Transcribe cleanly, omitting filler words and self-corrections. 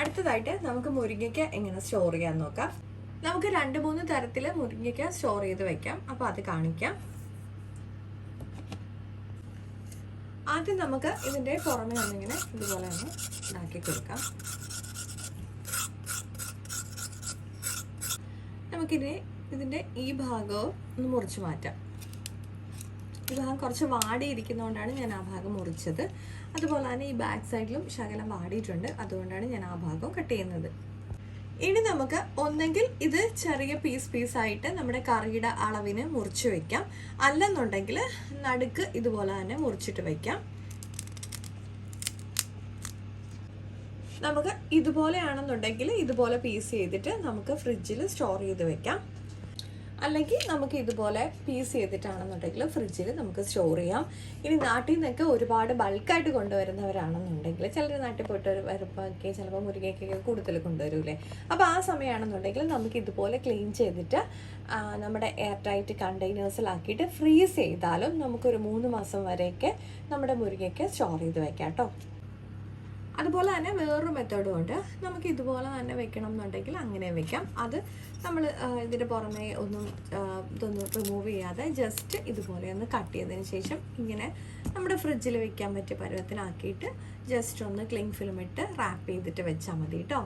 അടുത്തതായിട്ട് നമുക്ക് മുരിങ്ങയ്ക്ക എങ്ങനെ സ്റ്റോർ ചെയ്യാൻ നോക്കാം. നമുക്ക് 2-3 തരത്തിൽ മുരിങ്ങയ്ക്ക സ്റ്റോർ ചെയ്ത് വെക്കാം. അപ്പോൾ അത് കാണിക്കാം. ആദ്യം നമുക്ക് ഇതിൻ്റെ പുറമെ ഒന്നിങ്ങനെ ഇതുപോലെ ഒന്ന് ഉണ്ടാക്കി കൊടുക്കാം. നമുക്കിനി ഇതിൻ്റെ ഈ ഭാഗവും ഒന്ന് മുറിച്ച് മാറ്റാം. ഈ ഭാഗം കുറച്ച് വാടിയിരിക്കുന്നതുകൊണ്ടാണ് ഞാൻ ആ ഭാഗം മുറിച്ചത്. അതുപോലെ തന്നെ ഈ ബാക്ക് സൈഡിലും ശകലം വാടിയിട്ടുണ്ട്, അതുകൊണ്ടാണ് ഞാൻ ആ ഭാഗം കട്ട് ചെയ്യുന്നത്. ഇനി നമുക്ക് ഒന്നെങ്കിൽ ഇത് ചെറിയ പീസായിട്ട് നമ്മുടെ കറിയുടെ അളവിന് മുറിച്ച് വെക്കാം, അല്ലെന്നുണ്ടെങ്കിൽ നടുക്ക് ഇതുപോലെ തന്നെ മുറിച്ചിട്ട് വെക്കാം. നമുക്ക് ഇതുപോലെയാണെന്നുണ്ടെങ്കിൽ ഇതുപോലെ പീസ് ചെയ്തിട്ട് നമുക്ക് ഫ്രിഡ്ജിൽ സ്റ്റോർ ചെയ്ത് വെക്കാം. അല്ലെങ്കിൽ നമുക്ക് ഇതുപോലെ പീസ് ചെയ്തിട്ടാണെന്നുണ്ടെങ്കിൽ ഫ്രിഡ്ജിൽ നമുക്ക് സ്റ്റോർ ചെയ്യാം. ഇനി നാട്ടിൽ നിന്നൊക്കെ ഒരുപാട് ബൾക്കായിട്ട് കൊണ്ടുവരുന്നവരാണെന്നുണ്ടെങ്കിൽ, ചിലർ നാട്ടിൽ പോയിട്ട് വരുമ്പോഴൊക്കെ ചിലപ്പോൾ മുരിങ്ങയ്ക്കൊക്കെ കൂടുതൽ കൊണ്ടുവരൂലേ. അപ്പോൾ ആ സമയമാണെന്നുണ്ടെങ്കിൽ നമുക്ക് ഇതുപോലെ ക്ലീൻ ചെയ്തിട്ട് നമ്മുടെ എയർ ടൈറ്റ് കണ്ടെയ്നേഴ്സിലാക്കിയിട്ട് ഫ്രീസ് ചെയ്താലും നമുക്കൊരു 3 മാസം വരെയൊക്കെ നമ്മുടെ മുരിങ്ങയ്ക്ക് സ്റ്റോർ ചെയ്ത് വെക്കാം കേട്ടോ. അതുപോലെ തന്നെ വേറൊരു മെത്തേഡും ഉണ്ട്. നമുക്ക് ഇതുപോലെ തന്നെ വെക്കണം എന്നുണ്ടെങ്കിൽ അങ്ങനെ വെക്കാം. അത് നമ്മൾ ഇതിൻ്റെ പുറമേ ഇതൊന്നും റിമൂവ് ചെയ്യാതെ ജസ്റ്റ് ഇതുപോലെ ഒന്ന് കട്ട് ചെയ്തതിന് ശേഷം ഇങ്ങനെ നമ്മുടെ ഫ്രിഡ്ജിൽ വെക്കാൻ പറ്റിയ പരുവത്തിനാക്കിയിട്ട് ജസ്റ്റ് ഒന്ന് ക്ലിങ് ഫിലിം ഇട്ട് റാപ്പ് ചെയ്തിട്ട് വെച്ചാൽ മതി കേട്ടോ.